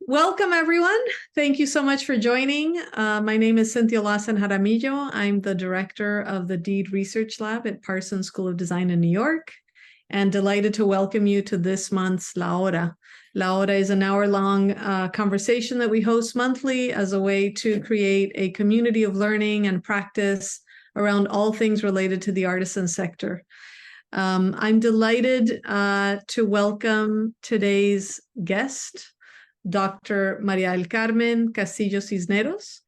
Welcome, everyone. Thank you so much for joining. My name is Cynthia Lawson Jaramillo. I'm the director of the Deed Research Lab at Parsons School of Design in New York, and delighted to welcome you to this month's La Hora. La Hora is an hour-long conversation that we host monthly as a way to create a community of learning and practice around all things related to the artisan sector. I'm delighted to welcome today's guest, Dr. María Carmen Castillo Cisneros.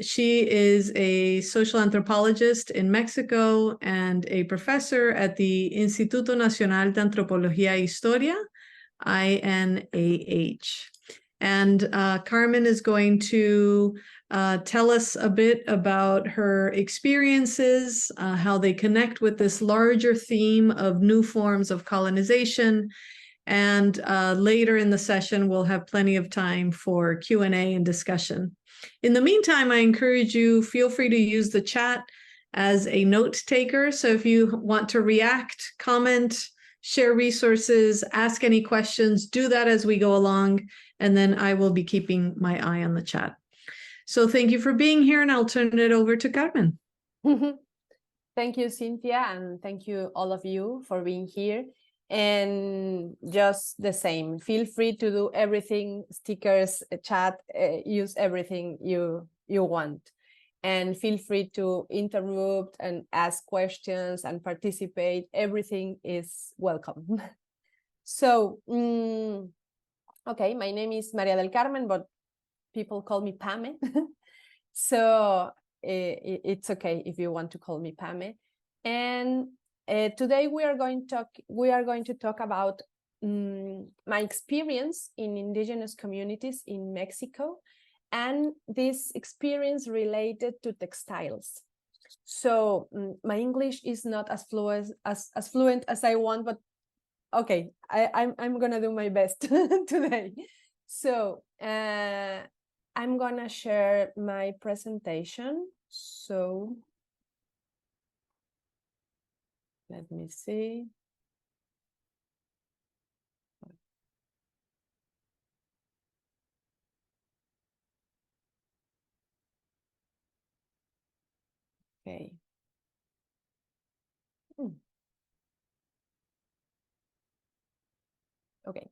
She is a social anthropologist in Mexico and a professor at the Instituto Nacional de Antropología y Historia, INAH. And Carmen is going to tell us a bit about her experiences, how they connect with this larger theme of new forms of colonization. And later in the session, we'll have plenty of time for Q&A and discussion. In the meantime, I encourage you, feel free to use the chat as a note taker. So if you want to react, comment, share resources, ask any questions, do that as we go along, and then I will be keeping my eye on the chat. So thank you for being here, and I'll turn it over to Carmen. Thank you, Cynthia, and thank you all of you for being here. And just the same, feel free to do everything, stickers, chat, use everything you want. And feel free to interrupt and ask questions and participate. Everything is welcome. So, okay, my name is María del Carmen, but people call me Pame. So it's okay if you want to call me Pame. And today we are going to talk about my experience in indigenous communities in Mexico, and this experience related to textiles. So my English is not as fluent as I want, but okay, I'm gonna do my best today. So I'm gonna share my presentation. So let me see. Okay. Okay.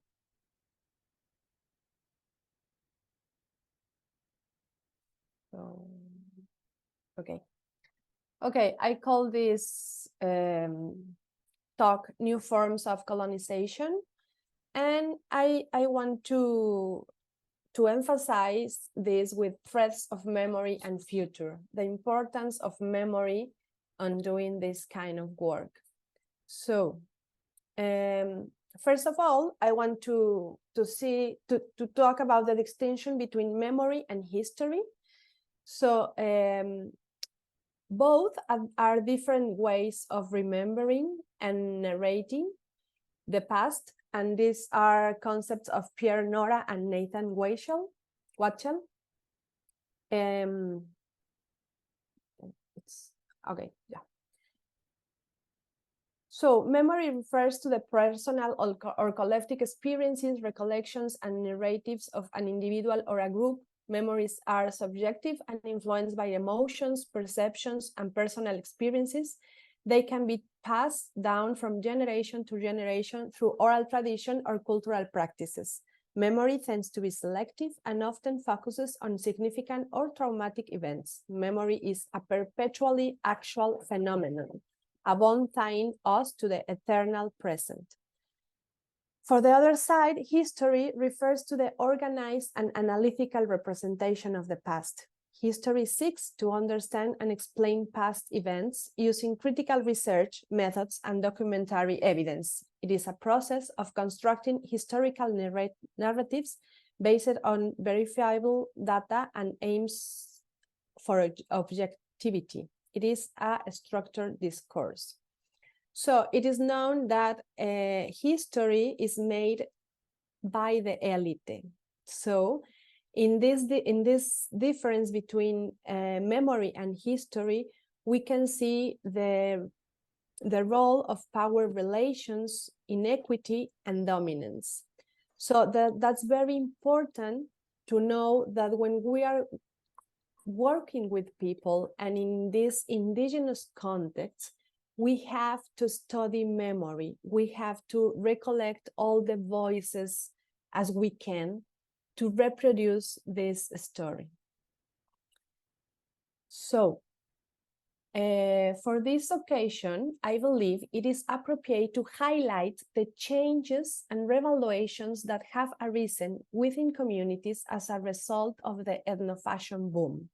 So, okay. Okay, I call this talk New Forms of Colonization. And I want to emphasize this with threads of memory and future, the importance of memory on doing this kind of work. So first of all, I want to talk about the distinction between memory and history. So both are different ways of remembering and narrating the past, and these are concepts of Pierre Nora and Nathan Weichel. It's okay, yeah. So memory refers to the personal or collective experiences, recollections, and narratives of an individual or a group. Memories are subjective and influenced by emotions, perceptions, and personal experiences. They can be passed down from generation to generation through oral tradition or cultural practices. Memory tends to be selective and often focuses on significant or traumatic events. Memory is a perpetually actual phenomenon, a bond tying us to the eternal present. For the other side, history refers to the organized and analytical representation of the past. History seeks to understand and explain past events using critical research methods and documentary evidence. It is a process of constructing historical narratives based on verifiable data and aims for objectivity. It is a structured discourse. So it is known that history is made by the elite. So in this difference between memory and history, we can see the role of power relations, inequity, and dominance. So that's very important to know that when we are working with people and in this indigenous context, we have to study memory. We have to recollect all the voices as we can to reproduce this story. So, for this occasion, I believe it is appropriate to highlight the changes and revaluations that have arisen within communities as a result of the ethnofashion boom.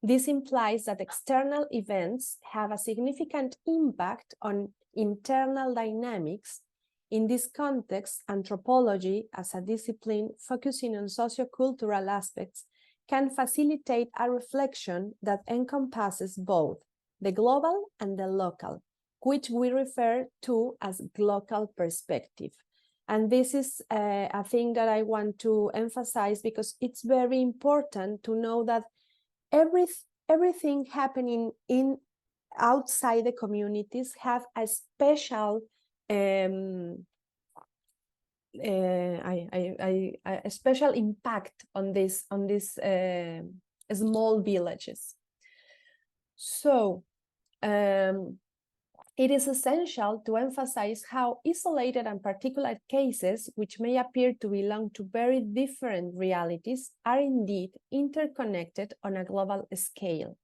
This implies that external events have a significant impact on internal dynamics. In this context, anthropology, as a discipline focusing on sociocultural aspects, can facilitate a reflection that encompasses both the global and the local, which we refer to as glocal perspective. And this is a thing that I want to emphasize because it's very important to know that everything happening in outside the communities have a special a special impact on these small villages. So it is essential to emphasize how isolated and particular cases, which may appear to belong to very different realities, are indeed interconnected on a global scale.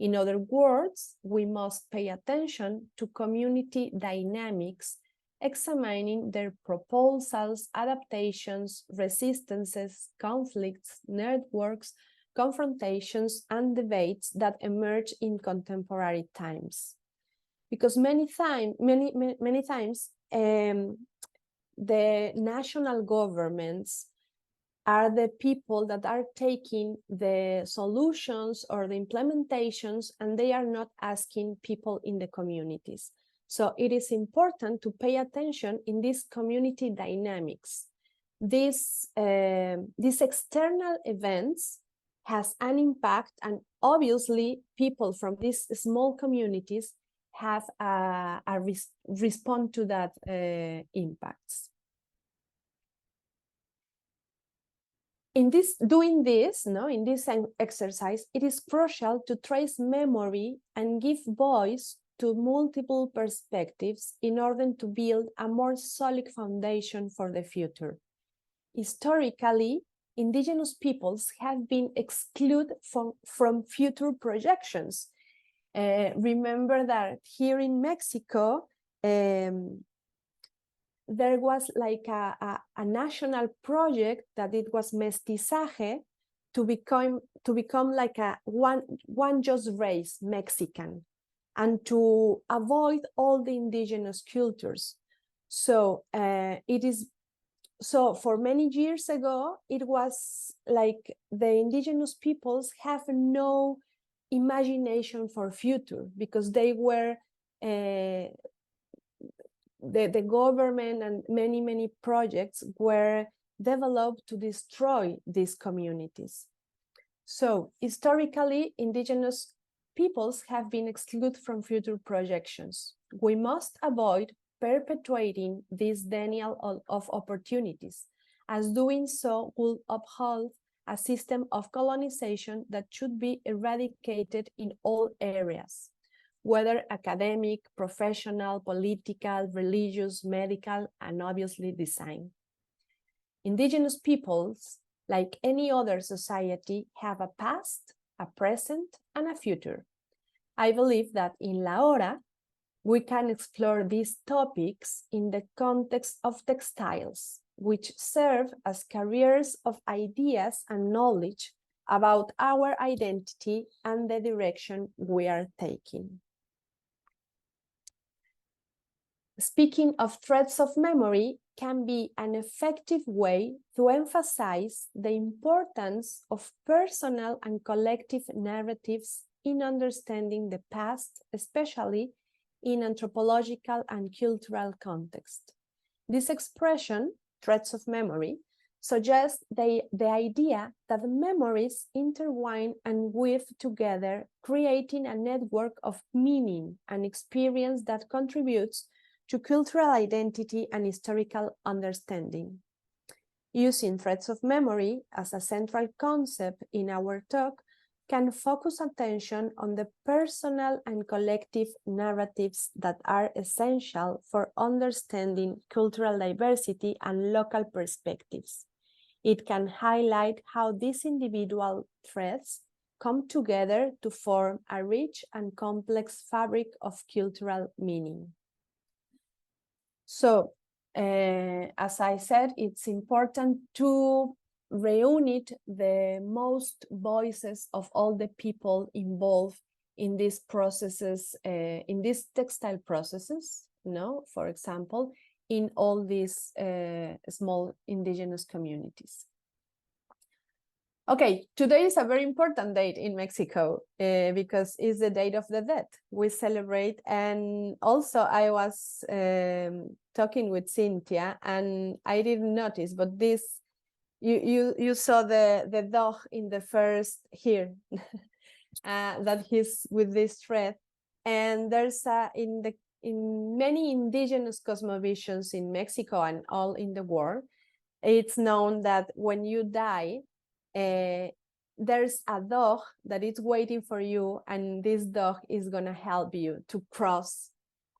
In other words, we must pay attention to community dynamics, examining their proposals, adaptations, resistances, conflicts, networks, confrontations, and debates that emerge in contemporary times. Because many times, the national governments are the people that are taking the solutions or the implementations, and they are not asking people in the communities. So it is important to pay attention in these community dynamics. These external events has an impact, and obviously people from these small communities have respond to that impacts. In this exercise, it is crucial to trace memory and give voice to multiple perspectives in order to build a more solid foundation for the future. Historically, indigenous peoples have been excluded from future projections. Remember that here in Mexico, there was like a national project that it was mestizaje to become like a one just race Mexican, and to avoid all the indigenous cultures. So so for many years ago, it was like the indigenous peoples have no imagination for future because they were the government and many projects were developed to destroy these communities. So historically, indigenous peoples have been excluded from future projections. We must avoid perpetuating this denial of opportunities, as doing so will uphold a system of colonization that should be eradicated in all areas, whether academic, professional, political, religious, medical, and obviously design. Indigenous peoples, like any other society, have a past, a present, and a future. I believe that in La Hora, we can explore these topics in the context of textiles, which serve as carriers of ideas and knowledge about our identity and the direction we are taking. Speaking of threads of memory can be an effective way to emphasize the importance of personal and collective narratives in understanding the past, especially in anthropological and cultural context. This expression, threads of memory, suggests the idea that the memories intertwine and weave together, creating a network of meaning and experience that contributes to cultural identity and historical understanding. Using threads of memory as a central concept in our talk can focus attention on the personal and collective narratives that are essential for understanding cultural diversity and local perspectives. It can highlight how these individual threads come together to form a rich and complex fabric of cultural meaning. So, as I said, it's important to reunite the most voices of all the people involved in these processes, in these textile processes, for example, in all these small indigenous communities. Okay, today is a very important date in Mexico because it's the date of the dead. We celebrate, and also I was talking with Cynthia, and I didn't notice, but this, you saw the dog in the first here, that he's with this thread, and there's in many indigenous cosmovisions in Mexico and all in the world, it's known that when you die, there's a dog that is waiting for you, and this dog is gonna help you to cross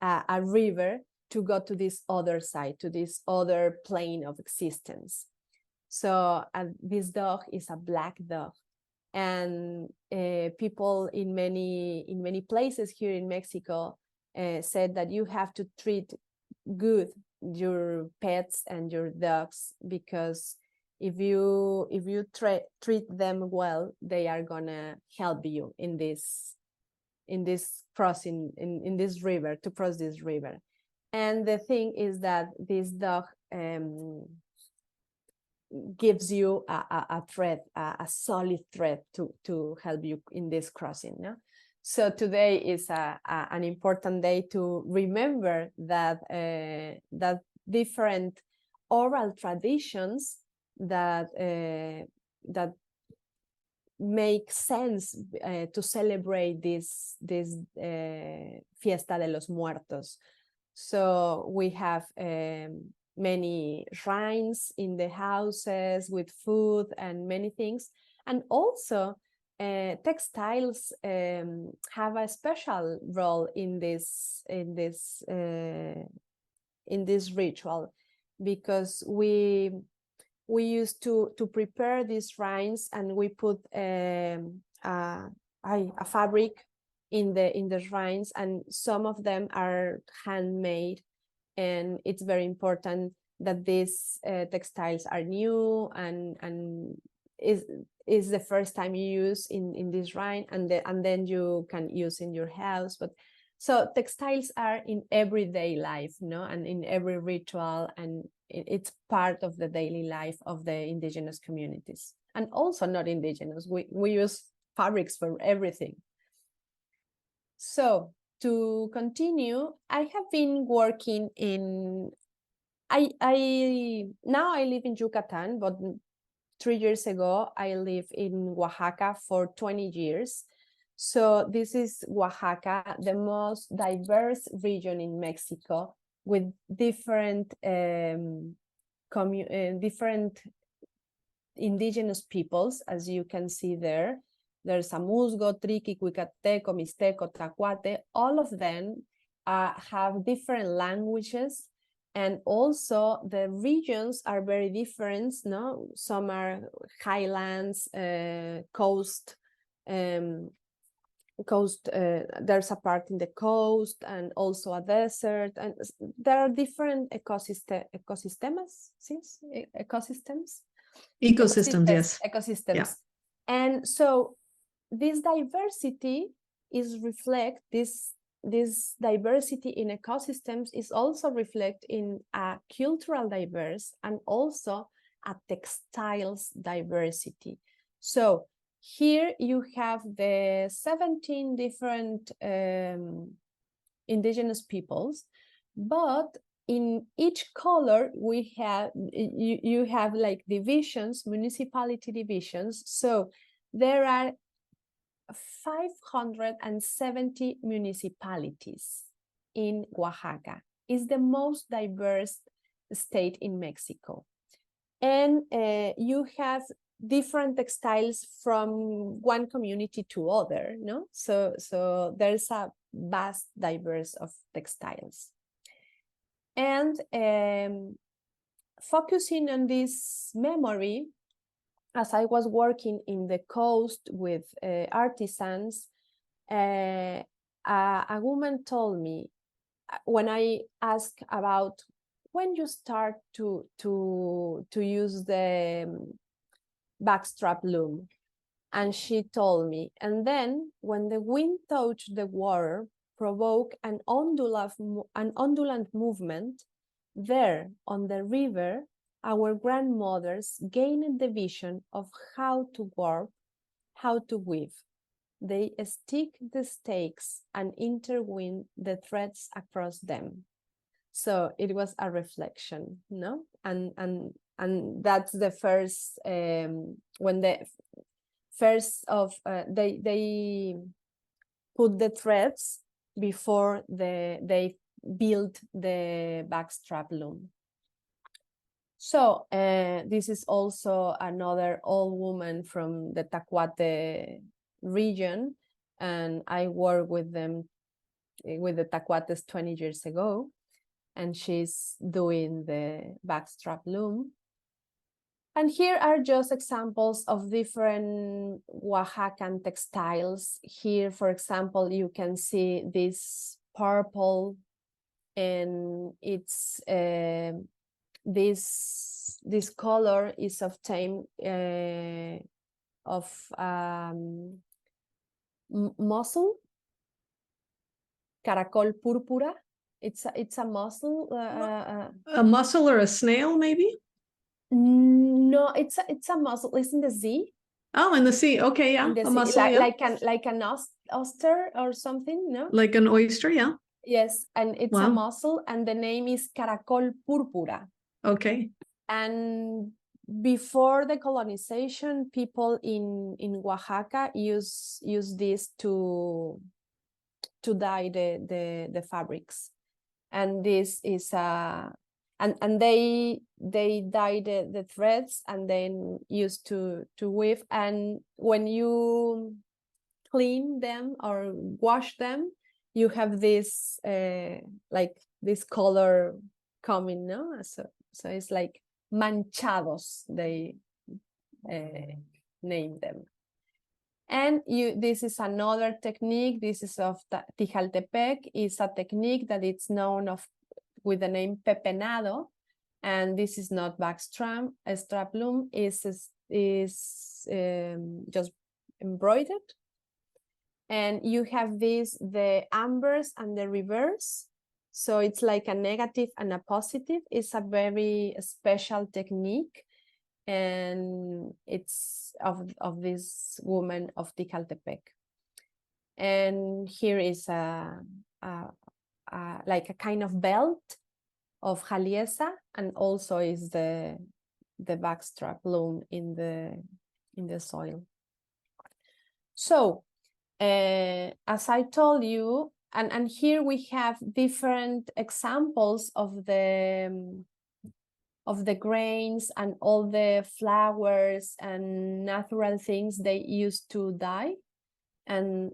a river to go to this other side, to this other plane of existence. So this dog is a black dog, and people in many places here in Mexico said that you have to treat good your pets and your dogs, because if you treat them well, they are gonna help you in this crossing, in this river, to cross this river. And the thing is that this dog gives you a thread, a solid thread to help you in this crossing. No? So today is an important day to remember that that different oral traditions that make sense to celebrate this Fiesta de los Muertos. So we have many shrines in the houses with food and many things, and also textiles have a special role in this ritual, because we used to prepare these shrines, and we put a fabric in the shrines, and some of them are handmade, and it's very important that these textiles are new and is the first time you use in this shrine, and then you can use in your house. But so textiles are in everyday life, and in every ritual, and it's part of the daily life of the indigenous communities, and also not indigenous. We use fabrics for everything. So to continue, I have been working in, now I live in Yucatan, but 3 years ago I lived in Oaxaca for 20 years. So this is Oaxaca, the most diverse region in Mexico, with different different indigenous peoples, as you can see there. There's Amuzgo, Triqui, Cuicateco, Mixteco, Tlacuate. All of them have different languages, and also the regions are very different. No, some are highlands, coast. There's a part in the coast, and also a desert, and there are different ecosystems. Yes. Ecosystems. Yeah. And so this diversity this diversity in ecosystems is also reflected in a cultural diverse and also a textiles diversity. So here you have the 17 different indigenous peoples, but in each color we have you have like divisions, municipality divisions. So there are 570 municipalities in Oaxaca. It's the most diverse state in Mexico. and you have different textiles from one community to other, no? So there's a vast diverse of textiles. And focusing on this memory, as I was working in the coast with artisans, a woman told me, when I asked about when you start to use the backstrap loom, and she told me, and then when the wind touched the water, provoke an ondulant movement, there on the river, our grandmothers gained the vision of how to warp, how to weave. They stick the stakes and intertwine the threads across them. So it was a reflection, no? And that's the first, when the first of, they put the threads before they built the backstrap loom. So this is also another old woman from the Tacuate region, and I worked with them, with the Tacuates 20 years ago, and she's doing the backstrap loom. And here are just examples of different Oaxacan textiles. Here, for example, you can see this purple, and it's this color is obtained of mussel, caracol púrpura. It's a mussel. A mussel or a snail, maybe? No, it's a mussel. It's in the sea. Oh, in the sea. Okay, yeah, a mussel, yeah. Like an oyster or something, no? Like an oyster, yeah. Yes, and it's a Wow. mussel, and the name is caracol púrpura. Okay. And before the colonization, people in Oaxaca use this to dye the fabrics, and this is and they dye the threads and then used to weave. And when you clean them or wash them, you have this like this color coming, no? So it's like manchados, they name them. And this is another technique. This is of Tijaltepec. It's a technique that it's known of with the name pepenado, and this is not backstrap. A strap loom is just embroidered, and you have the ambers and the reverse. So it's like a negative and a positive. It's a very special technique, and it's of this woman of Tijaltepec. And here is like a kind of belt of Jaliesa, and also is the backstrap loom in the soil. So as I told you, and here we have different examples of the grains and all the flowers and natural things they used to dye, and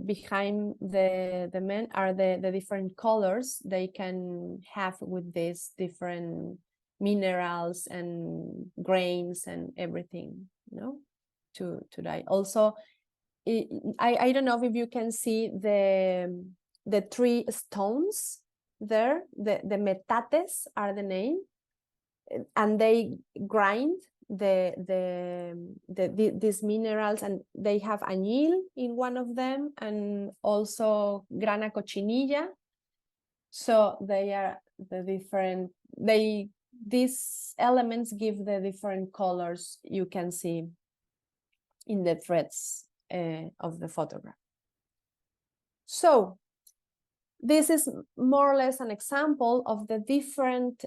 behind the men are the different colors they can have with these different minerals and grains and everything, you know, to dye. Also, I don't know if you can see the three stones there. The metates are the name, and they grind these minerals, and they have añil in one of them, and also grana cochinilla. So they are the different, these elements give the different colors you can see in the threads of the photograph. So this is more or less an example of the different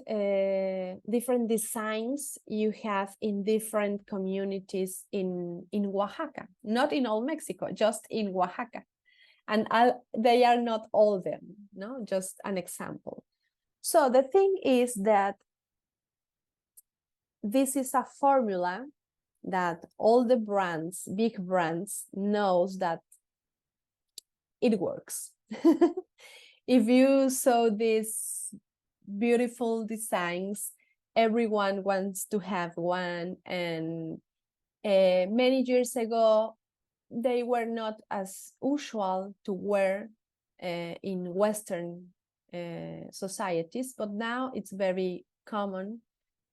designs you have in different communities in Oaxaca, not in all Mexico, just in Oaxaca. And they are not all of them, no, just an example. So the thing is that this is a formula that all the brands, big brands, knows that it works. If you saw these beautiful designs, everyone wants to have one. And many years ago, they were not as usual to wear in Western societies, but now it's very common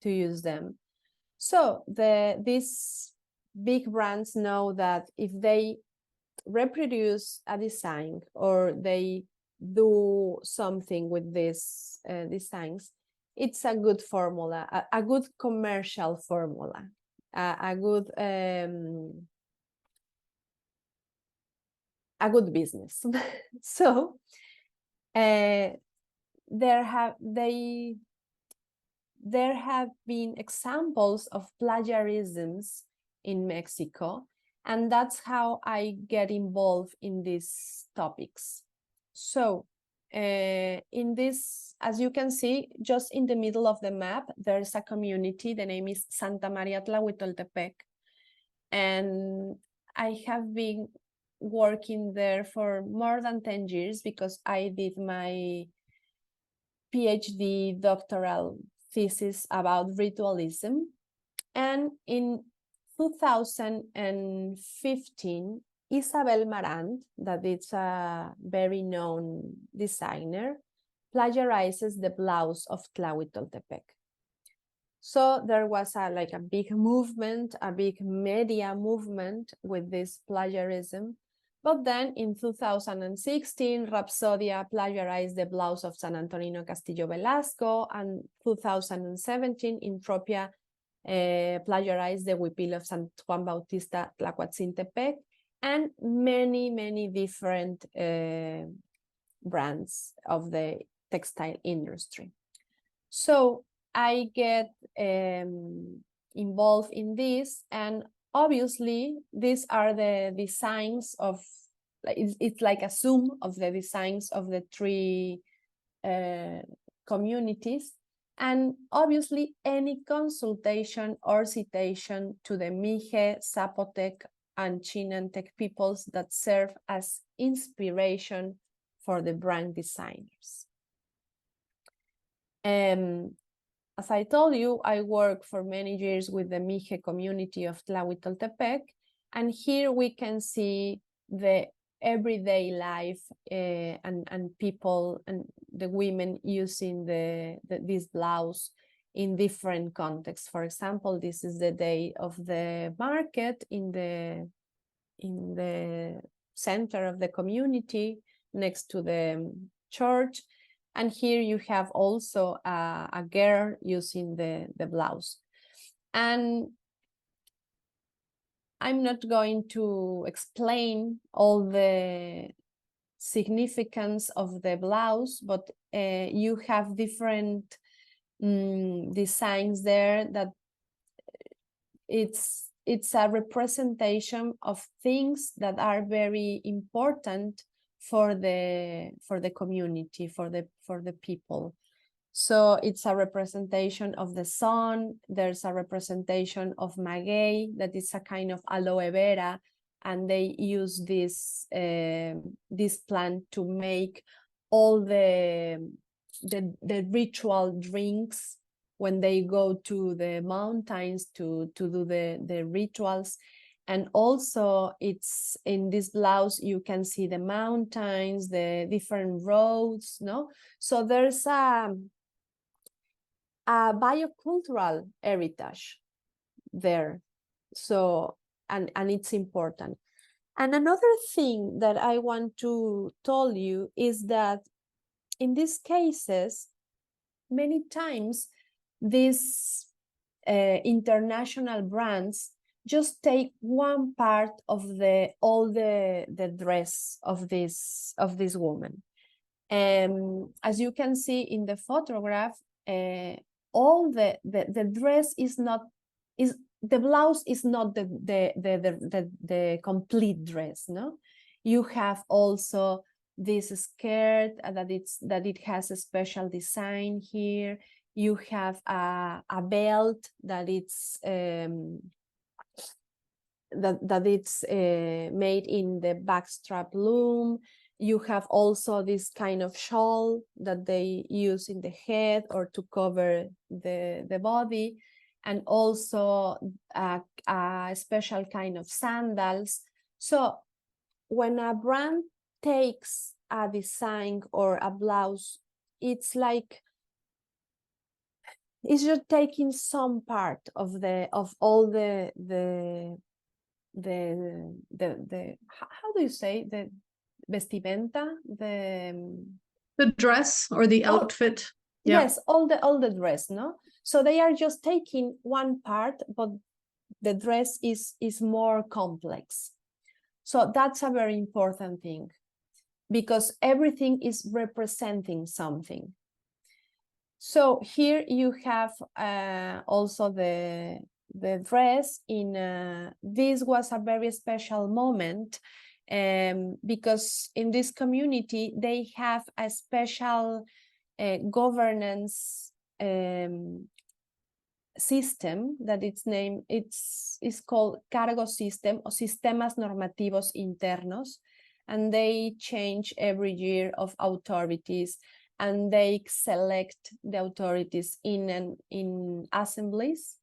to use them. So these big brands know that if they reproduce a design or they do something with these designs, it's a good formula, a good commercial formula, a good business. So there have been examples of plagiarisms in Mexico, and that's how I get involved in these topics. So in this, as you can see, just in the middle of the map, there's a community. The name is Santa María Tlahuitoltepec, and I have been working there for more than 10 years because I did my PhD doctoral thesis about ritualism. And in 2015, Isabel Marant, that is a very known designer, plagiarizes the blouse of Tlahuitoltepec. So there was a big movement, a big media movement with this plagiarism. But then in 2016, Rapsodia plagiarized the blouse of San Antonino Castillo Velasco, and 2017, Intropia plagiarized the huipil of San Juan Bautista Tlacuatzintepec, and many different brands of the textile industry. So I get involved in this, and obviously these are the designs of, it's like a sum of the designs of the three communities. And obviously any consultation or citation to the Mije, Zapotec, and Chinantec peoples that serve as inspiration for the brand designers. As I told you, I worked for many years with the Mije community of Tlahuitoltepec, and here we can see the everyday life and people and the women using this blouse in different contexts. For example, this is the day of the market in the center of the community next to the church. And here you have also a girl using the blouse. And I'm not going to explain all the significance of the blouse, but you have different designs there that it's a representation of things that are very important for the community, for the people. So it's a representation of the sun. There's a representation of maguey, that is a kind of aloe vera, and they use this plant to make all the ritual drinks when they go to the mountains to do the rituals. And also it's in this blouse, you can see the mountains, the different roads, no? So there's a biocultural heritage there. So, and it's important. And another thing that I want to tell you is that in these cases, many times these international brands just take one part of all the dress of this woman. As you can see in the photograph, all the dress is the blouse is not the complete dress, no? You have also this skirt that it has a special design here. You have a belt that it's made in the backstrap loom. You have also this kind of shawl that they use in the head or to cover the body, and also a special kind of sandals. So when a brand takes a design or a blouse, it's like it's just taking some part of all the how do you say the vestimenta, The dress or the outfit. Yeah. Yes, all the dress, no? So they are just taking one part, but the dress is more complex. So that's a very important thing, because everything is representing something. So here you have also the dress in this was a very special moment, because in this community they have a special governance system that it's called cargo system or sistemas normativos internos, and they change every year of authorities, and they select the authorities in assemblies.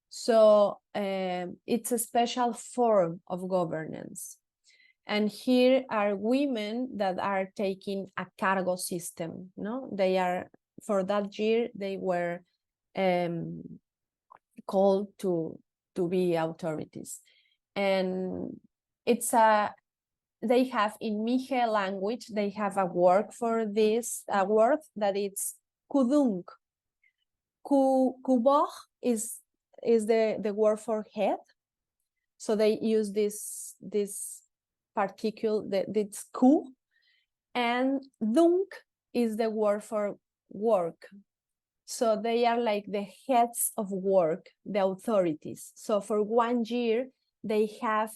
So it's a special form of governance. And here are women that are taking a cargo system. No, they are, for that year they were called to be authorities, and they have in Mije language, they have a word for this, a word that it's kudung. Kuboch is the word for head. So they use this particle, this ku, and dung is the word for work. So they are like the heads of work, the authorities. So for 1 year, they have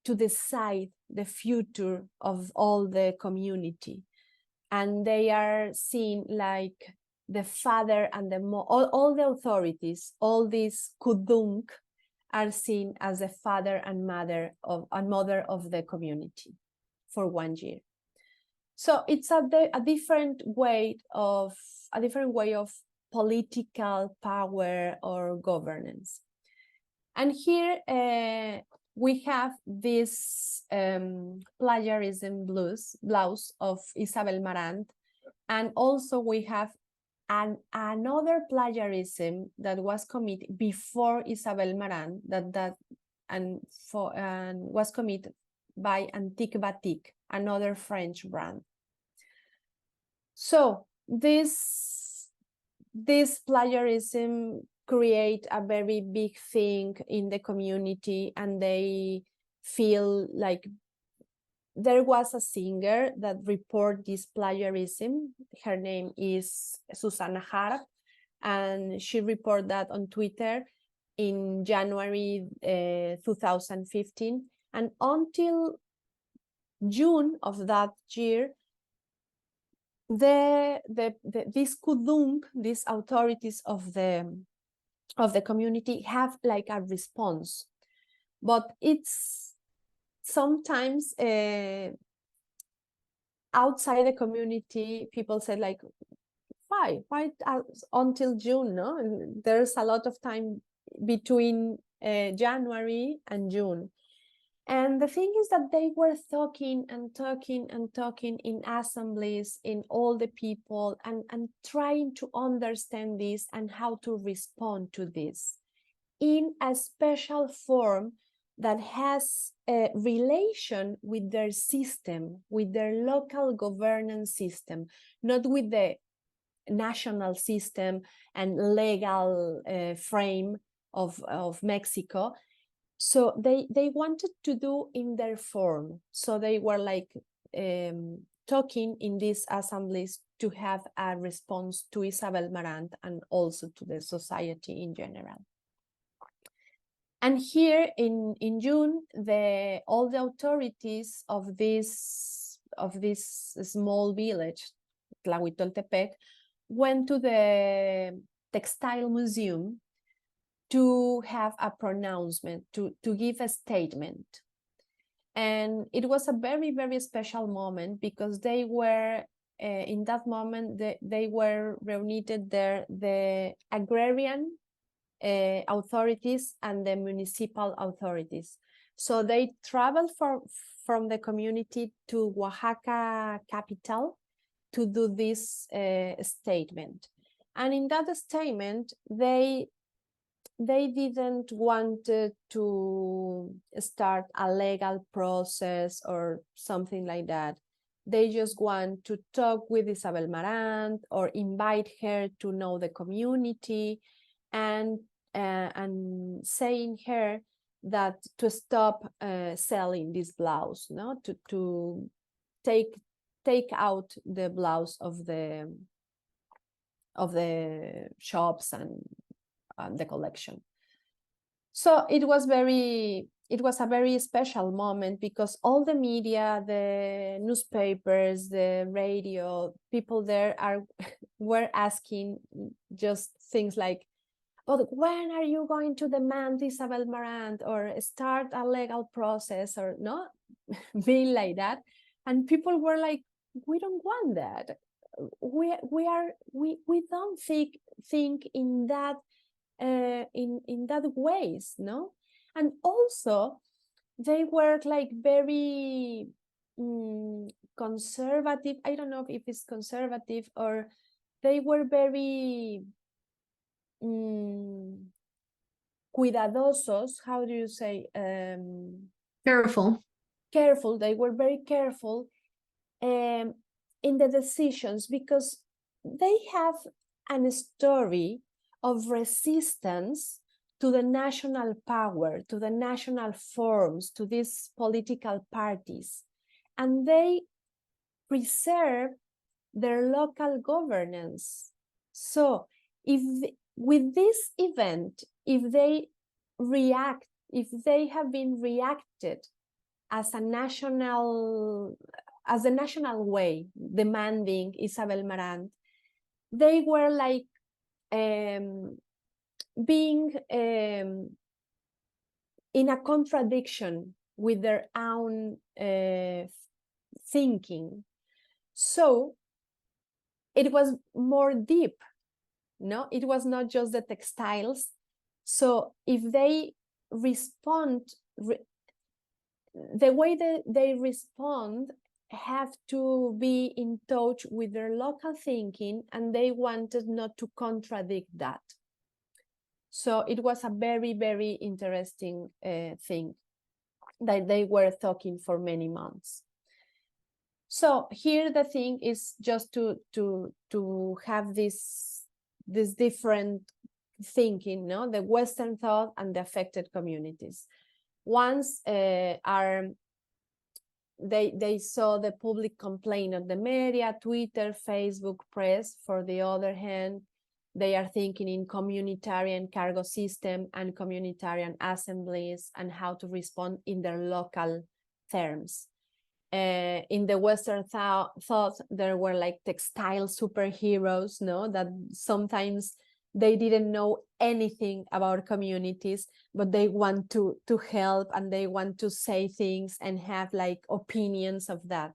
to decide the future of all the community. And they are seen like the father and all the authorities, all these kudung are seen as the father and mother of the community for 1 year. So it's a different way of political power or governance. And here we have this plagiarism blouse of Isabel Marant, and also we have another plagiarism that was committed before Isabel Marant, and was committed by Antique Batik, another French brand. So this plagiarism create a very big thing in the community, and they feel like there was a singer that reported this plagiarism. Her name is Susanna Harp, and she reported that on Twitter in January 2015. And until June of that year, these kudung, these authorities of the community have like a response, but it's sometimes outside the community, people say like, why until June? No, and there's a lot of time between January and June. And the thing is that they were talking in assemblies, in all the people, and trying to understand this and how to respond to this in a special form that has a relation with their system, with their local governance system, not with the national system and legal frame of Mexico. So they wanted to do in their form. So they were like talking in these assemblies to have a response to Isabel Marant and also to the society in general. And here in June, all the authorities of this small village, Tlahuitoltepec, went to the textile museum to have a pronouncement, to give a statement. And it was a very, very special moment because they were, in that moment, they were reunited there, the agrarian authorities and the municipal authorities. So they traveled from the community to Oaxaca capital to do this statement. And in that statement, they didn't want to start a legal process or something like that. They just want to talk with Isabel Marant or invite her to know the community, and saying her that to stop selling this blouse, no, to take out the blouse of the shops and the collection. So it was a very special moment because all the media, the newspapers, the radio, people there were asking just things like, but when are you going to demand Isabel Marant or start a legal process, or not being like that? And people were like, we don't want that. We don't think in that in that ways, no? And also they were like very conservative. I don't know if it's conservative, or they were very cuidadosos. How do you say? Careful. Careful. They were very careful in the decisions because they have a story of resistance to the national power, to the national forms, to these political parties. And they preserve their local governance. So with this event, if they have been reacted as a national way, demanding Isabel Marant, they were like being in a contradiction with their own thinking. So it was more deep, no? It was not just the textiles. So if they respond, the way that they respond have to be in touch with their local thinking, and they wanted not to contradict that. So it was a very, very interesting thing that they were talking for many months. So here the thing is just to have this different thinking, no? The Western thought and the affected communities. Once they saw the public complaint of the media, Twitter, Facebook, press. For the other hand, they are thinking in communitarian cargo system and communitarian assemblies and how to respond in their local terms. In the Western thought, there were like textile superheroes, no? That sometimes they didn't know anything about communities, but they want to help and they want to say things and have like opinions of that.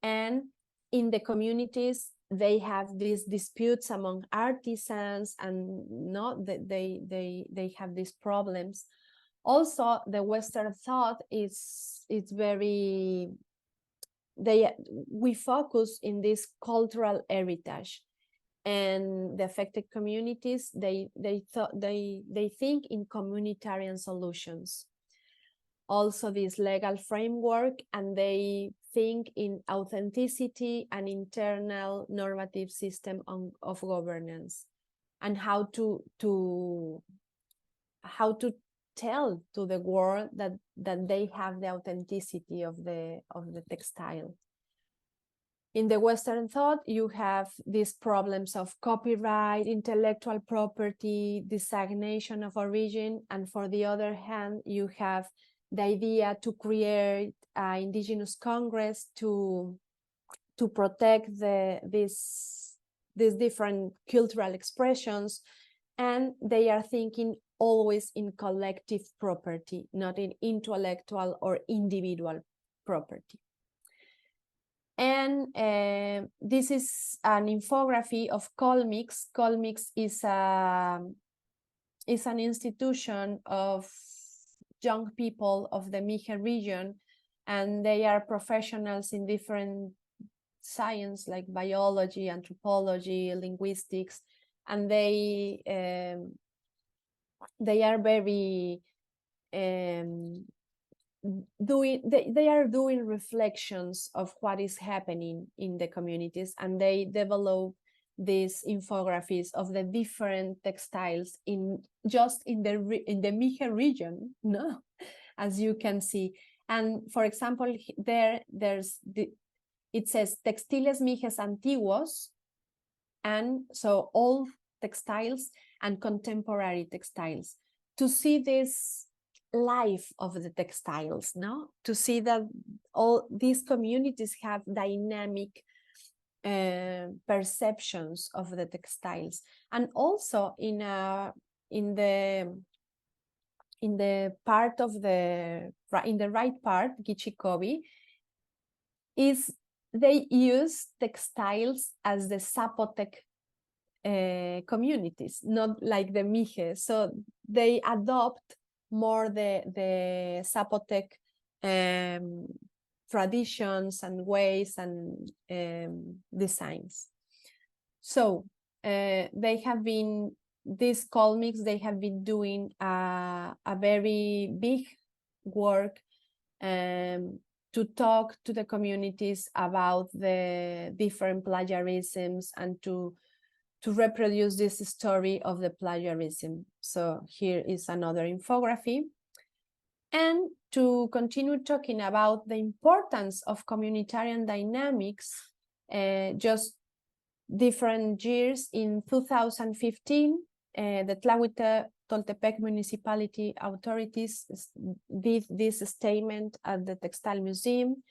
And in the communities, they have these disputes among artisans, and not that they have these problems. Also, the Western thought it's very, we focus in this cultural heritage, and the affected communities they think in communitarian solutions. Also this legal framework, and they think in authenticity and internal normative system of governance, and how to tell to the world that they have the authenticity of the textile. In the Western thought, you have these problems of copyright, intellectual property, designation of origin, and for the other hand, you have the idea to create an indigenous congress to protect this these different cultural expressions, and they are thinking always in collective property, not in intellectual or individual property. And this is an infography of Colmix. Colmix is an institution of young people of the Mije region, and they are professionals in different science like biology, anthropology, linguistics, and they are very they are doing reflections of what is happening in the communities, and they develop these infographies of the different textiles in the Mije region, no, as you can see. And for example, it says textiles Mijes antiguos, and so old textiles and contemporary textiles, to see this life of the textiles, no, to see that all these communities have dynamic perceptions of the textiles. And also in the part of the right part, Gichikobi, is they use textiles as the Zapotec communities, not like the Mije. So they adopt more the Zapotec traditions and ways and designs. So they have been, these Colmix, they have been doing a very big work to talk to the communities about the different plagiarisms and to reproduce this story of the plagiarism. So here is another infography. And to continue talking about the importance of communitarian dynamics, just different years, in 2015, the Tlahuitoltepec municipality authorities did this statement at the Textile Museum.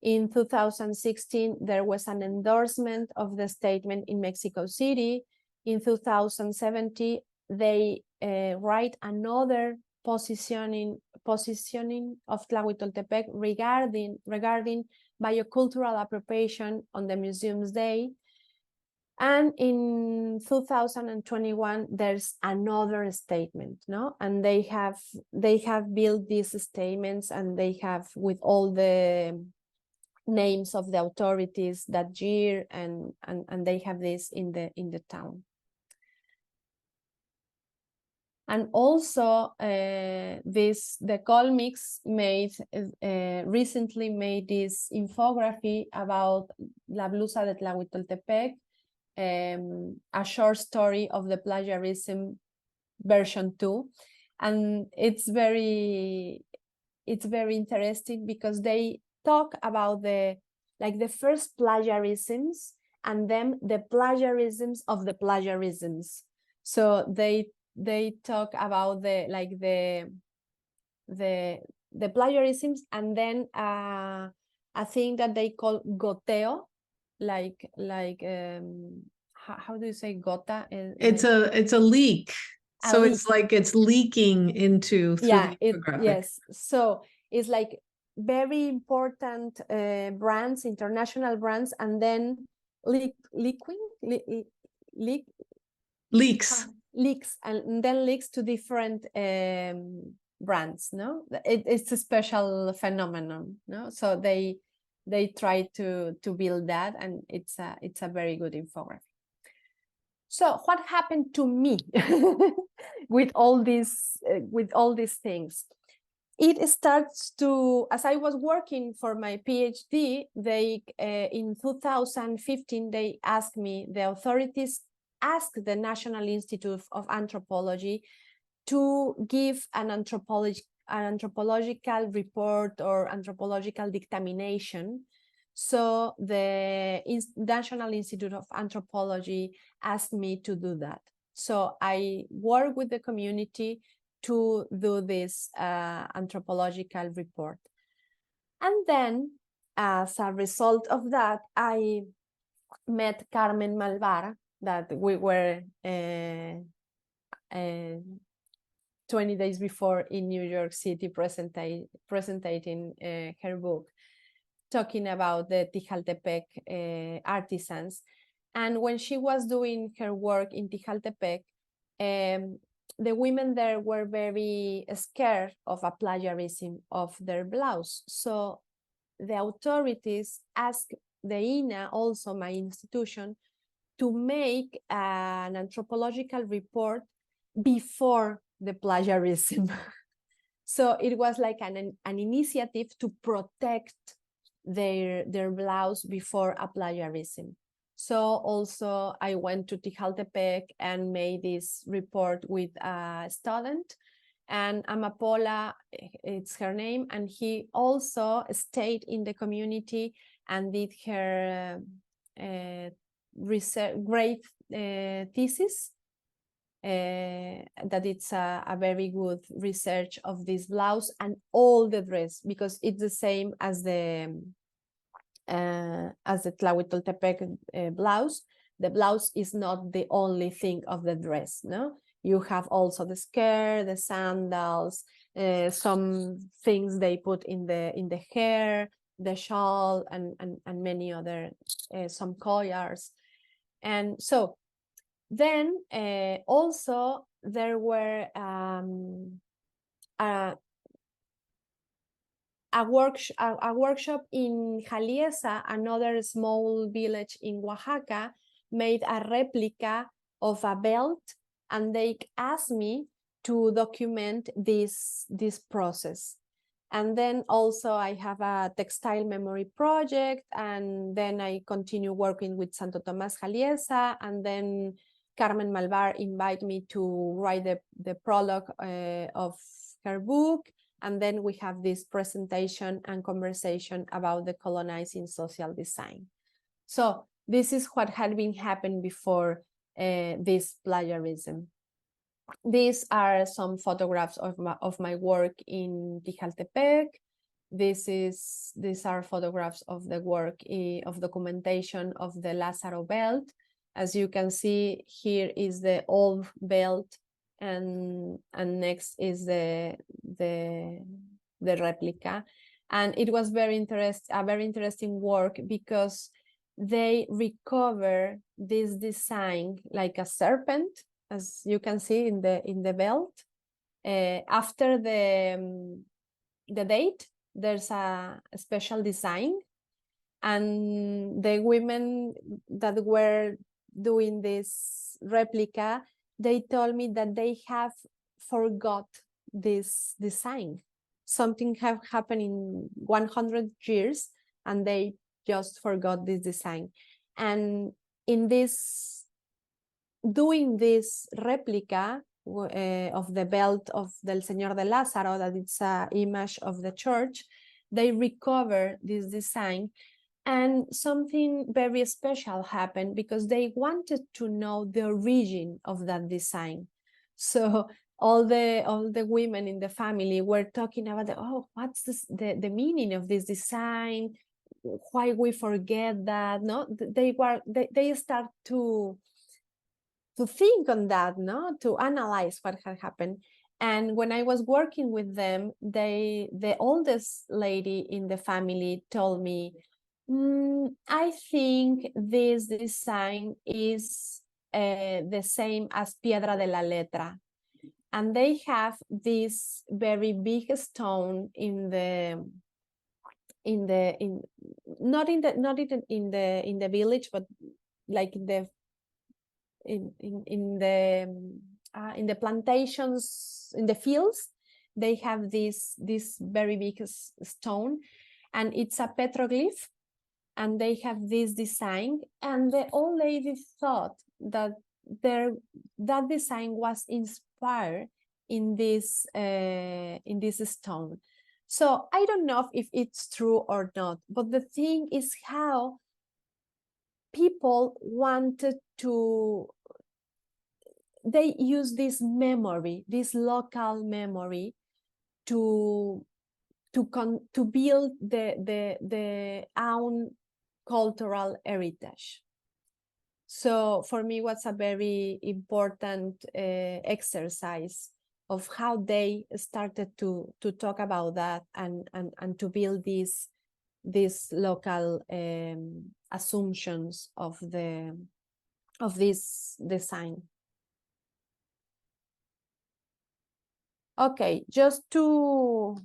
In 2016, there was an endorsement of the statement in Mexico City. In 2017, they write another positioning of Tlahuitoltepec regarding biocultural appropriation on the museum's day. And in 2021, there's another statement, no? And they have built these statements, and they have with all the names of the authorities that year, and they have this in the town. And also the Colmix recently made this infography about La Blusa de Tlahuitoltepec, a short story of the plagiarism version 2, and it's very interesting because they talk about the first plagiarisms and then the plagiarisms of the plagiarisms. So they talk about the plagiarisms, and then a thing that they call goteo, how do you say gota? It's a leak. So leak. it's like it's leaking into through the infographic. Yes. So it's like very important brands, international brands, and then Leaks, and then leaks to different brands. No, it's a special phenomenon. No, so they try to build that, and it's a very good infographic. So what happened to me with all these things? It starts to, as I was working for my PhD, they in 2015 they asked me, the authorities asked the National Institute of Anthropology to give an anthropological report or anthropological dictamination. So the National Institute of Anthropology asked me to do that. So I work with the community to do this anthropological report. And then, as a result of that, I met Carmen Malvar, that we were 20 days before in New York City presenting her book, talking about the Tijaltepec artisans. And when she was doing her work in Tijaltepec, the women there were very scared of a plagiarism of their blouse. So the authorities asked the INA, also my institution, to make an anthropological report before the plagiarism. So it was like an initiative to protect their blouse before a plagiarism. So also I went to Tijaltepec and made this report with a student, and Amapola, it's her name, and he also stayed in the community and did her research, great thesis, that it's a very good research of this blouse and all the dress, because it's the same as the Tlahuitoltepec blouse. The blouse is not the only thing of the dress, no? You have also the skirt, the sandals, some things they put in the hair, the shawl, and many other, some collars. And so then also there were a workshop in Jaliesa, another small village in Oaxaca, made a replica of a belt, and they asked me to document this process. And then also I have a textile memory project, and then I continue working with Santo Tomás Jaliesa, and then Carmen Malvar invited me to write the prologue of her book. And then we have this presentation and conversation about the colonizing social design. So this is what had been happening before this plagiarism. These are some photographs of my work in Tijaltepec. These are photographs of the work of documentation of the Lázaro belt. As you can see, here is the old belt, and next is the replica. And it was a very interesting work, because they recover this design like a serpent, as you can see in the belt. After the date, there's a special design, and the women that were doing this replica, they told me that they have forgot this design. Something have happened in 100 years, and they just forgot this design. And in this, doing this replica of the belt of Del Señor de Lázaro, that it's an image of the church, they recover this design. And something very special happened, because they wanted to know the origin of that design. So all the women in the family were talking about, what's the meaning of this design? Why we forget that? No, they start to think on that, no, to analyze what had happened. And when I was working with them, the oldest lady in the family told me, I think this design is the same as Piedra de la Letra. And they have this very big stone not in the village, but like in the plantations, in the fields. They have this very big stone, and it's a petroglyph, and they have this design. And the old lady thought that that design was inspired in this stone. So I don't know if it's true or not, but the thing is how people wanted to, they use this memory, this local memory, to build the own cultural heritage. So for me, it was a very important exercise of how they started to talk about that and to build these local assumptions of this design. Okay, just to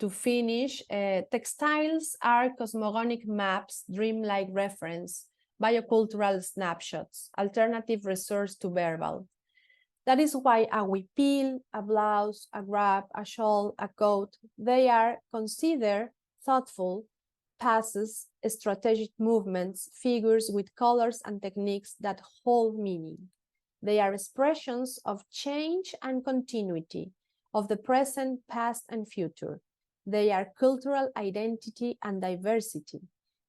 finish, textiles are cosmogonic maps, dreamlike reference, biocultural snapshots, alternative resource to verbal. That is why a huipil, a blouse, a wrap, a shawl, a coat, they are considered thoughtful passes, strategic movements, figures with colors and techniques that hold meaning. They are expressions of change and continuity, of the present, past, and future. They are cultural identity and diversity.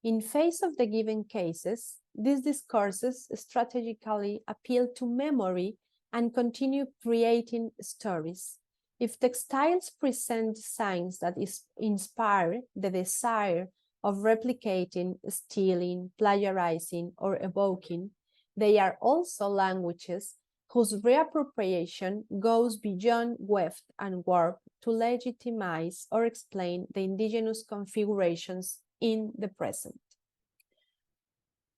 In face of the given cases, these discourses strategically appeal to memory and continue creating stories. If textiles present signs that inspire the desire of replicating, stealing, plagiarizing, or evoking, they are also languages whose reappropriation goes beyond weft and warp to legitimize or explain the indigenous configurations in the present.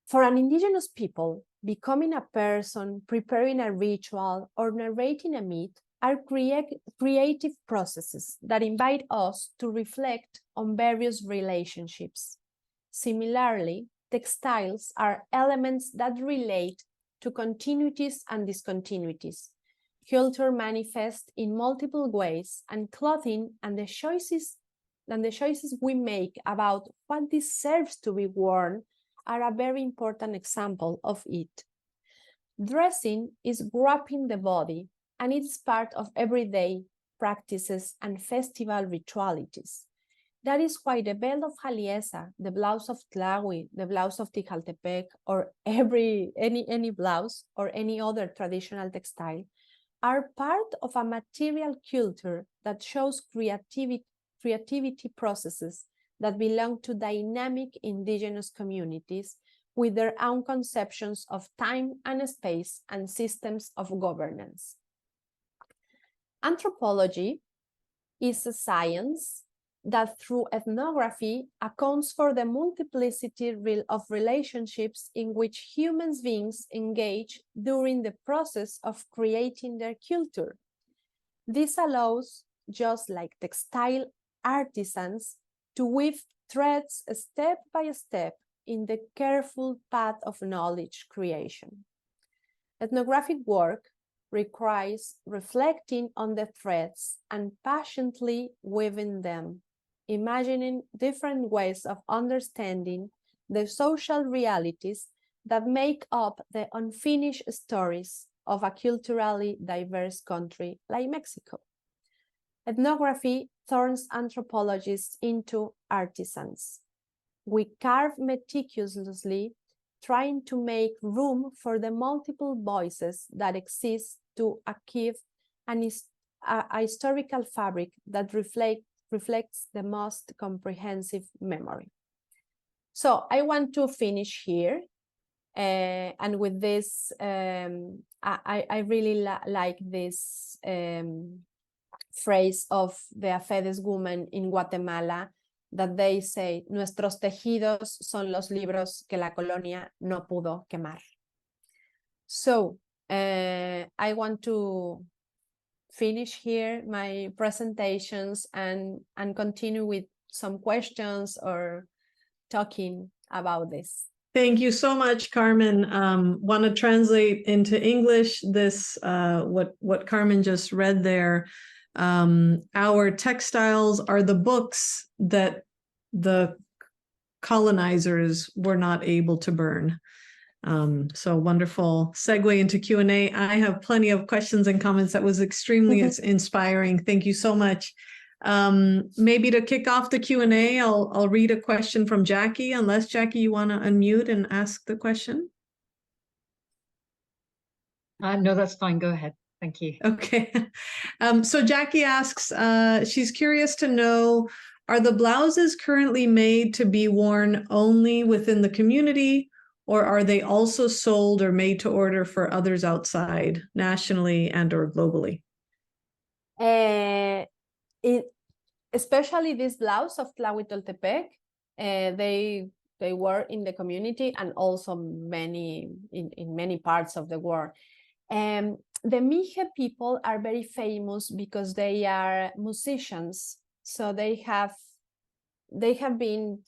For an indigenous people, becoming a person, preparing a ritual, or narrating a myth are creative processes that invite us to reflect on various relationships. Similarly, textiles are elements that relate to continuities and discontinuities. Culture manifests in multiple ways, and clothing and the choices we make about what deserves to be worn are a very important example of it. Dressing is wrapping the body, and it's part of everyday practices and festival ritualities. That is why the belt of Jaliesa, the blouse of Tlahui, the blouse of Tijaltepec, or any blouse or any other traditional textile are part of a material culture that shows creativity processes that belong to dynamic indigenous communities with their own conceptions of time and space and systems of governance. Anthropology is a science that through ethnography accounts for the multiplicity of relationships in which human beings engage during the process of creating their culture. This allows, just like textile artisans, to weave threads step by step in the careful path of knowledge creation. Ethnographic work requires reflecting on the threads and patiently weaving them, imagining different ways of understanding the social realities that make up the unfinished stories of a culturally diverse country like Mexico. Ethnography turns anthropologists into artisans. We carve meticulously, trying to make room for the multiple voices that exist to achieve a historical fabric that reflects the most comprehensive memory. So I want to finish here. And with this, I really like this phrase of the Afedes women in Guatemala, that they say, nuestros tejidos son los libros que la colonia no pudo quemar. So I want to finish here my presentations and continue with some questions or talking about this. Thank you so much, Carmen. Want to translate into English this, what Carmen just read there. Our textiles are the books that the colonizers were not able to burn. So wonderful segue into Q&A. I have plenty of questions and comments. That was extremely inspiring. Thank you so much. Maybe to kick off the Q&A, I'll read a question from Jackie, unless Jackie, you want to unmute and ask the question? No, that's fine. Go ahead. Thank you. Okay. So Jackie asks, she's curious to know Are the blouses currently made to be worn only within the community, or are they also sold or made to order for others outside, nationally and or globally? Especially this blouse of Tlahuitoltepec, they were in the community and also many in many parts of the world. The Mije people are very famous because they are musicians. So they have been,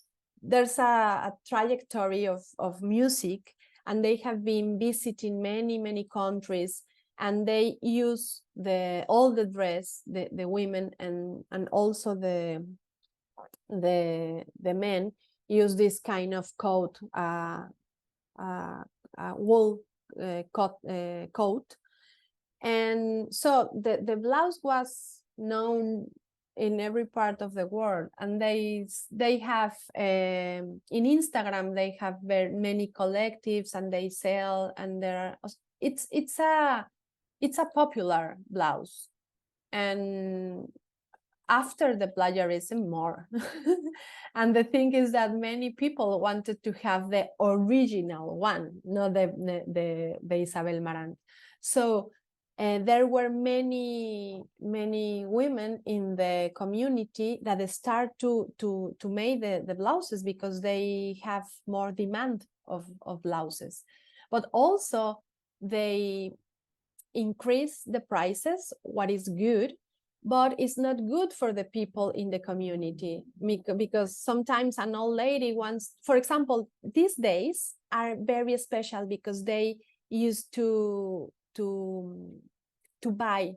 there's a trajectory of music, and they have been visiting many countries, and they use all the dress, the women and also the men use this kind of coat, wool coat. And so the blouse was known in every part of the world, and they have in Instagram they have very many collectives, and they sell, and it's a popular blouse. And after the plagiarism, more. And the thing is that many people wanted to have the original one, not the Isabel Marant. So there were many women in the community that start to make the blouses because they have more demand of blouses. But also they increase the prices, what is good, but it's not good for the people in the community, because sometimes an old lady wants, for example, these days are very special because they used to buy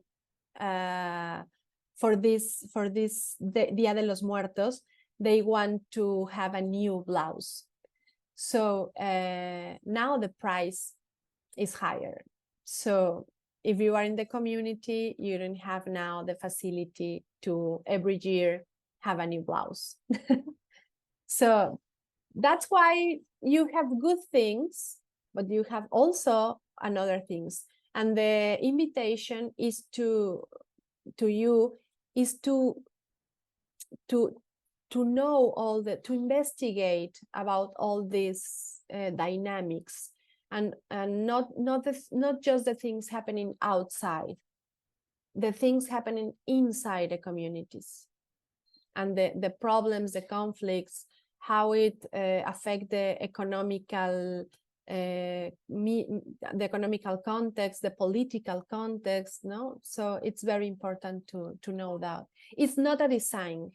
for this Dia de los Muertos, they want to have a new blouse. So now the price is higher. So if you are in the community, you don't have now the facility to every year have a new blouse. So that's why you have good things, but you have also another things. And the invitation is to you is to know to investigate about all these dynamics, and not just the things happening outside, the things happening inside the communities, and the problems, the conflicts, how it affect the economical context, the political context. No, so it's very important to know that it's not a design,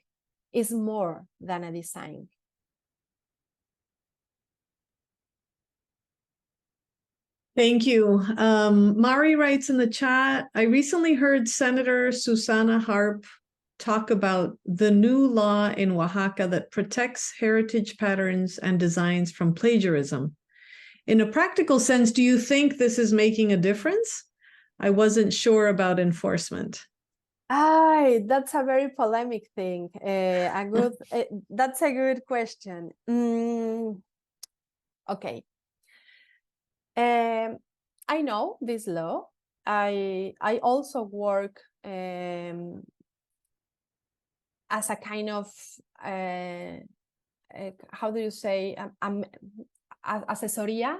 it's more than a design. Thank you. Mari writes in the chat, I recently heard Senator Susana Harp talk about the new law in Oaxaca that protects heritage patterns and designs from plagiarism. In a practical sense, do you think this is making a difference? I wasn't sure about enforcement. That's a very polemic thing. That's a good question. Okay. I know this law. I also work as a kind of how do you say, asesoría,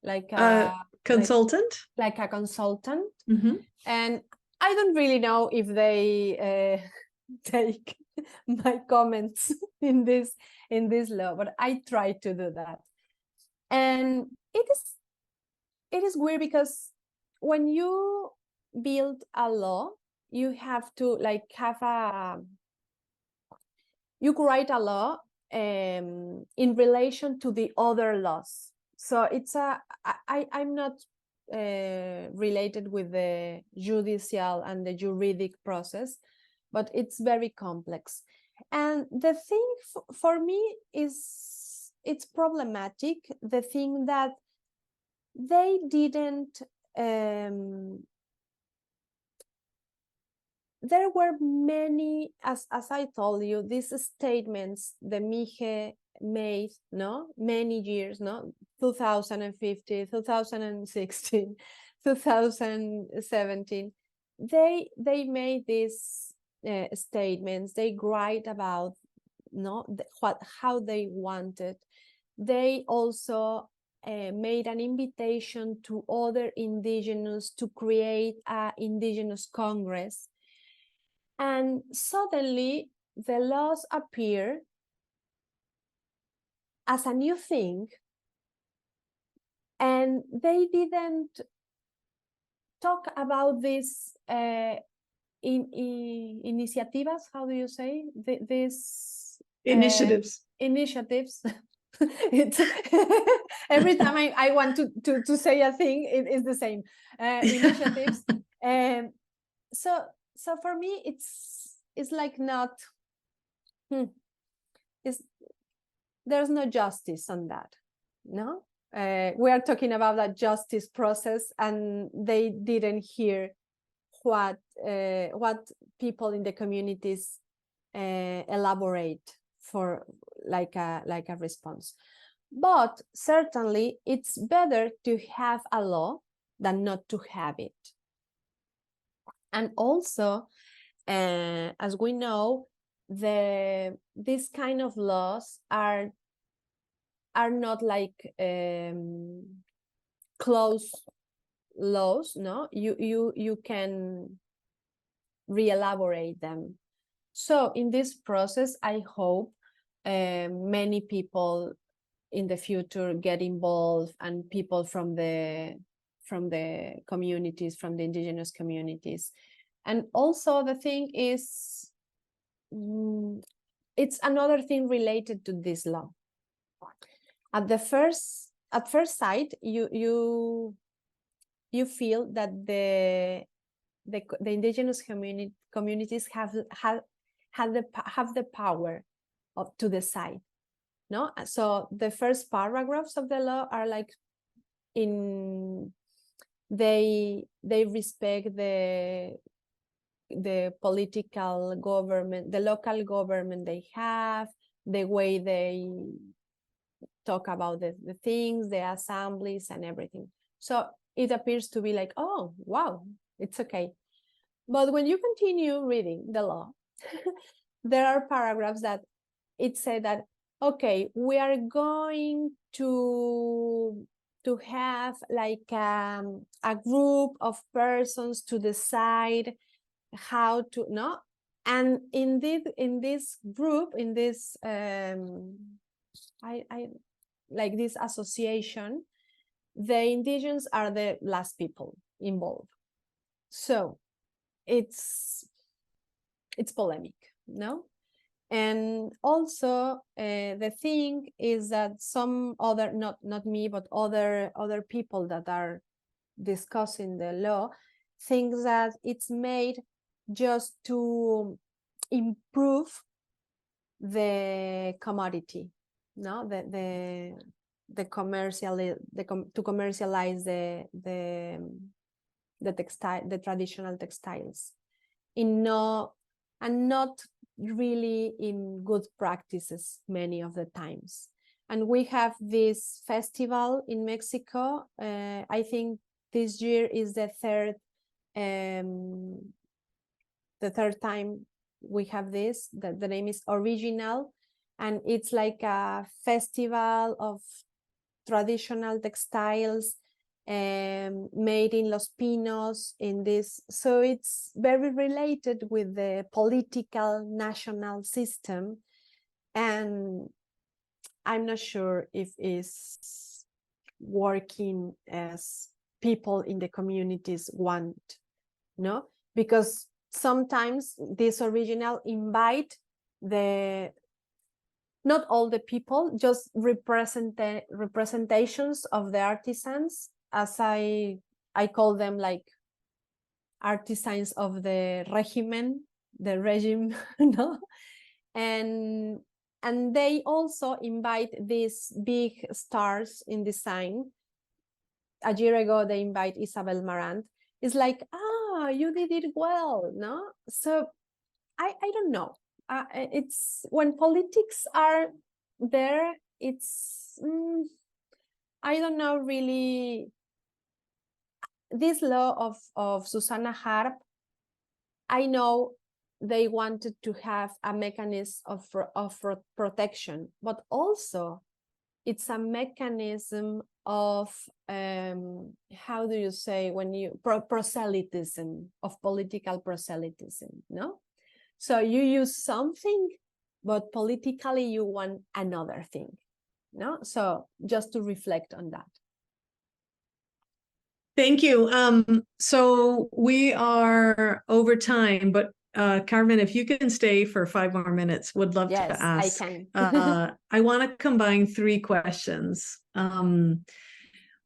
like a consultant, like a consultant. Mm-hmm. And I don't really know if they take my comments in this law, but I try to do that. And it is weird because when you build a law, you have to you write a law in relation to the other laws. So it's I'm not related with the judicial and the juridic process, but it's very complex. And the thing for me is it's problematic, the thing that they didn't there were many, as I told you, these statements the Mije made, no, many years, no, 2015, 2016, 2017. They made these statements. They write about no, how they wanted. They also made an invitation to other indigenous to create an indigenous congress, and suddenly the laws appear as a new thing, and they didn't talk about this iniciativas, how do you say, this Initiatives. Initiatives. It's every time I want to say a thing, it is the same. Initiatives. So for me, it's like not, it's, there's no justice on that, no? We are talking about that justice process, and they didn't hear what people in the communities elaborate for like a response. But certainly it's better to have a law than not to have it. And also, as we know, these kind of laws are not like closed laws, no? You can re-elaborate them. So in this process, I hope many people in the future get involved, and people from the communities, from the indigenous communities. And also the thing is, it's another thing related to this law. At first sight, you feel that the indigenous communities have the power to decide, no? So the first paragraphs of the law are like, they respect the political government, the local government they have, the way they talk about the things, the assemblies and everything. So it appears to be like, oh, wow, it's okay. But when you continue reading the law, there are paragraphs that it said that, okay, we are going to have like a group of persons to decide how to, no? And in this group, in this like this association, the indigenous are the last people involved. So it's polemic, no? And also the thing is that some other, not me, but other people that are discussing the law think that it's made just to improve the commodity, no? To commercialize the traditional textiles, and not really in good practices many of the times. And we have this festival in Mexico. I think this year is the third time we have this. The name is Original, and it's like a festival of traditional textiles made in Los Pinos, in this. So it's very related with the political national system, and I'm not sure if it's working as people in the communities want, no? Because sometimes this Original invite not all the people, just representations of the artisans, as I call them, like artisans of the regime, no? And they also invite these big stars in design. A year ago, they invite Isabel Marant. It's like, you did it well, no? So I don't know. It's when politics are there, it's I don't know really. This law of Susanna Harp, I know they wanted to have a mechanism of protection, but also it's a mechanism of how do you say, when you proselytism, of political proselytism, no? So you use something, but politically you want another thing, no? So just to reflect on that. Thank you. So we are over time, but Carmen, if you can stay for 5 more minutes, would love Yes, to ask. I can. I want to combine 3 questions.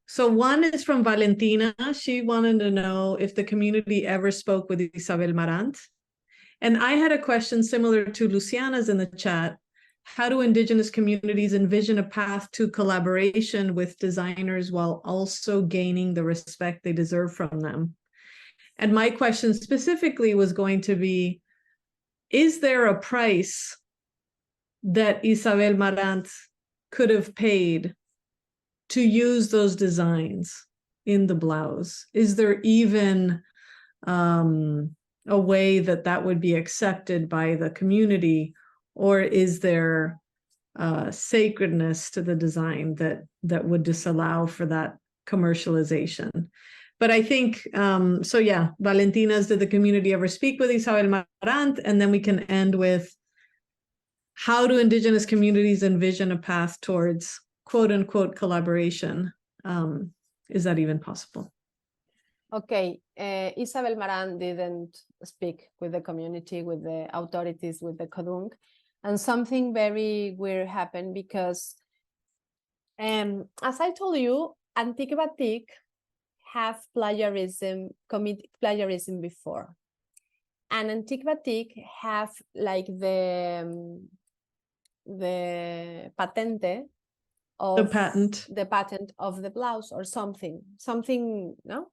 So one is from Valentina. She wanted to know if the community ever spoke with Isabel Marant. And I had a question similar to Luciana's in the chat. How do Indigenous communities envision a path to collaboration with designers while also gaining the respect they deserve from them? And my question specifically was going to be, is there a price that Isabel Marant could have paid to use those designs in the blouse? Is there even a way that that would be accepted by the community, or is there sacredness to the design that would disallow for that commercialization? But I think, so yeah, Valentina's, did the community ever speak with Isabel Marant? And then we can end with, how do Indigenous communities envision a path towards quote unquote collaboration? Is that even possible? Okay, Isabel Marant didn't speak with the community, with the authorities, with the Kodung, and something very weird happened because, as I told you, Antique Batik have commit plagiarism before, and Antique Batik have like the patente of the patent of the blouse or something, no?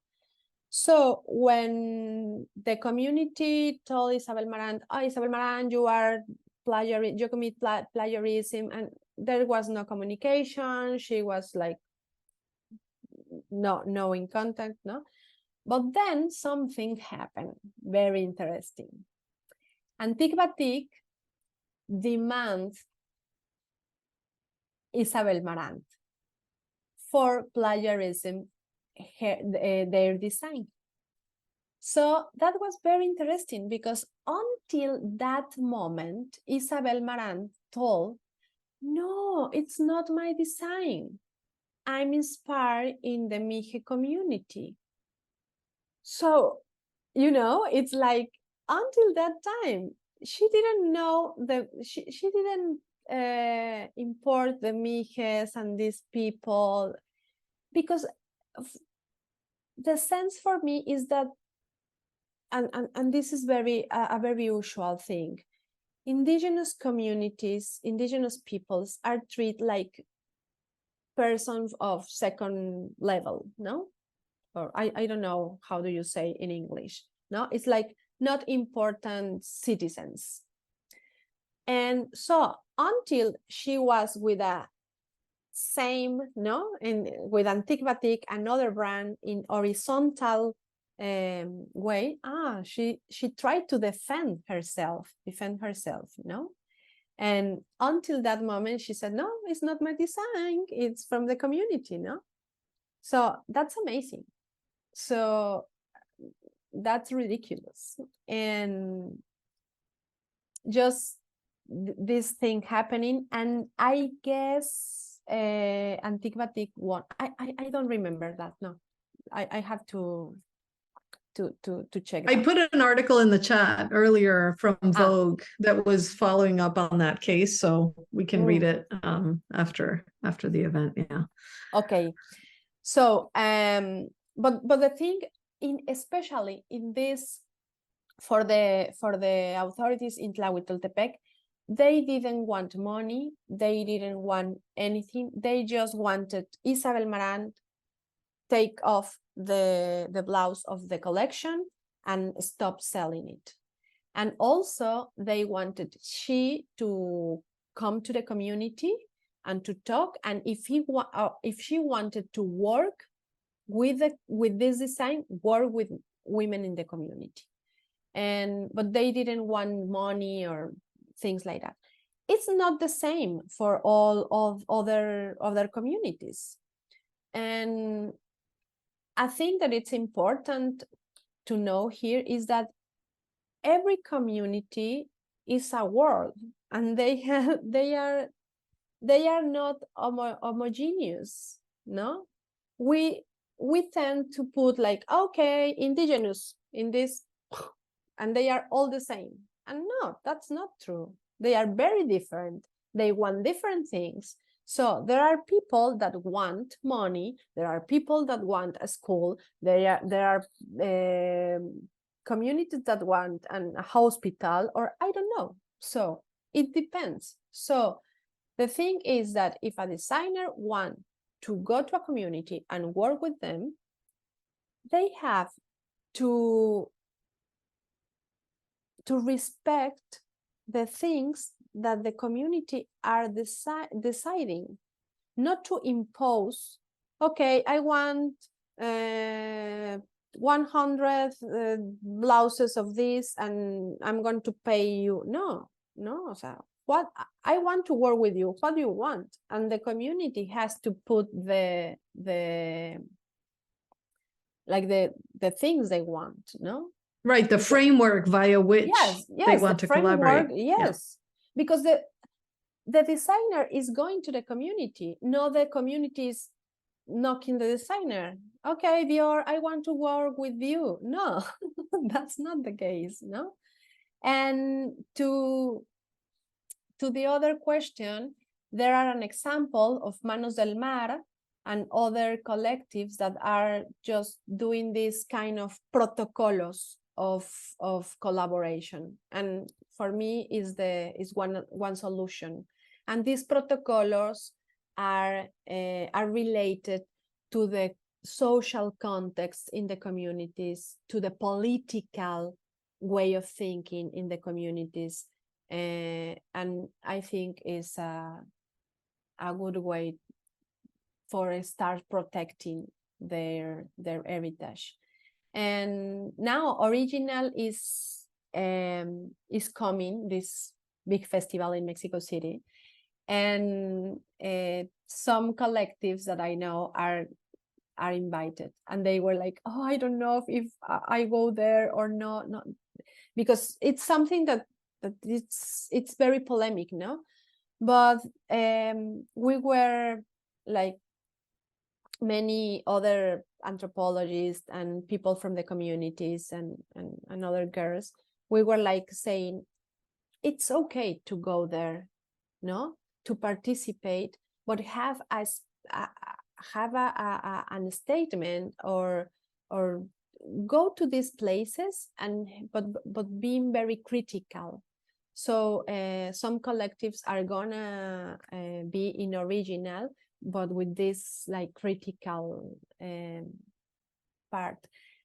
So when the community told Isabel Marant, oh, Isabel Marant, you are you commit plagiarism, and there was no communication. She was like no in contact, no? But then something happened, very interesting. Antique Batik demands Isabel Marant for plagiarism their design. So that was very interesting because until that moment, Isabel Marant told, no, it's not my design. I'm inspired in the Mije community. So, you know, it's like until that time, she didn't know she didn't import the Mijes and these people, because the sense for me is that, and this is a very usual thing, indigenous communities, indigenous peoples are treated like persons of second level, no? Or I don't know, how do you say in English? No, it's like not important citizens. And so until she was with a same, no, and with Antique Batik, another brand in horizontal way, she tried to defend herself, no? And until that moment, she said, no, it's not my design, it's from the community, no? So that's amazing. So that's ridiculous. And just this thing happening, and I guess Antique Batik won. I don't remember that. No, I have to check. I put an article in the chat earlier from Vogue that was following up on that case, so we can read it after the event. Yeah. Okay. So but the thing especially in this, for the authorities in Tlahuitoltepec, they didn't want money, they didn't want anything, they just wanted Isabel Marant take off the blouse of the collection and stop selling it. And also they wanted she to come to the community and to talk, and if she wanted to work with this design, work with women in the community. but they didn't want money or things like that. It's not the same for all of other communities. And I think that it's important to know here is that every community is a world, and they are not homogeneous. No, we tend to put like, okay, indigenous in this, and they are all the same. And no, that's not true. They are very different. They want different things. So there are people that want money. There are people that want a school. There are communities that want a hospital, or I don't know. So it depends. So the thing is that if a designer wants to go to a community and work with them, they have to respect the things that the community are deciding, not to impose, okay, I want 100 blouses of this and I'm going to pay you. No, so what I want to work with you, what do you want? And the community has to put the things they want, no? Right, the framework via which they want to collaborate. Yes, because the designer is going to the community, no the community is knocking the designer. Okay, Dior, I want to work with you. No, that's not the case, no? And to the other question, there are an example of Manos del Mar and other collectives that are just doing this kind of protocolos of collaboration, and for me is one solution. And these protocolos are related to the social context in the communities, to the political way of thinking in the communities, and I think is a good way for start protecting their heritage. And now Original is coming, this big festival in Mexico City, and some collectives that I know are invited, and they were like, oh, I don't know if I go there or not, because it's something that it's very polemic, no? But we were like many other anthropologists and people from the communities and other girls, we were like saying it's okay to go there, no, to participate, but have a statement or go to these places, and but being very critical. So some collectives are gonna be in Original, but with this like critical part.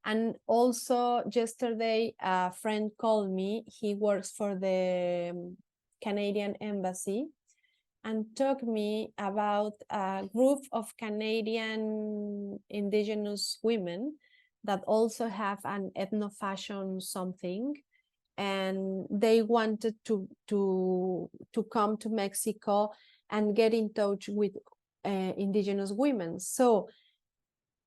And also yesterday a friend called me, he works for the Canadian Embassy, and talked me about a group of Canadian indigenous women that also have an ethno-fashion something, and they wanted to come to Mexico and get in touch with indigenous women. So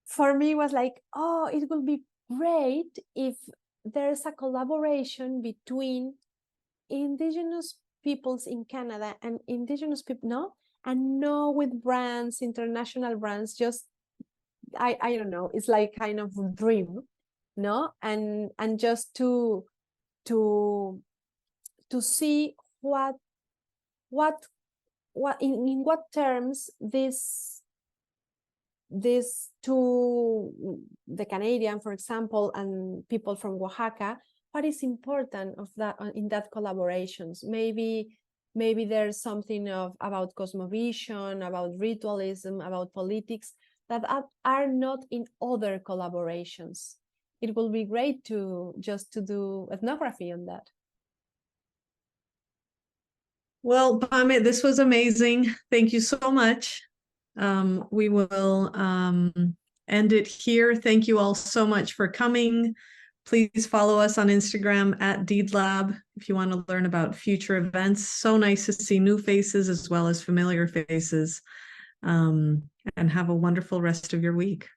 for me it was like, oh, it will be great if there's a collaboration between indigenous peoples in Canada and indigenous people, no, and no with brands, international brands, just I don't know, it's like kind of a dream, no, and just to see what in what terms this to the Canadian, for example, and people from Oaxaca, what is important of that in that collaborations. Maybe there's something about cosmovision, about ritualism, about politics that are not in other collaborations. It will be great to do ethnography on that. Well, Pame, this was amazing. Thank you so much. We will end it here. Thank you all so much for coming. Please follow us on Instagram at Deed Lab if you want to learn about future events. So nice to see new faces as well as familiar faces. And have a wonderful rest of your week.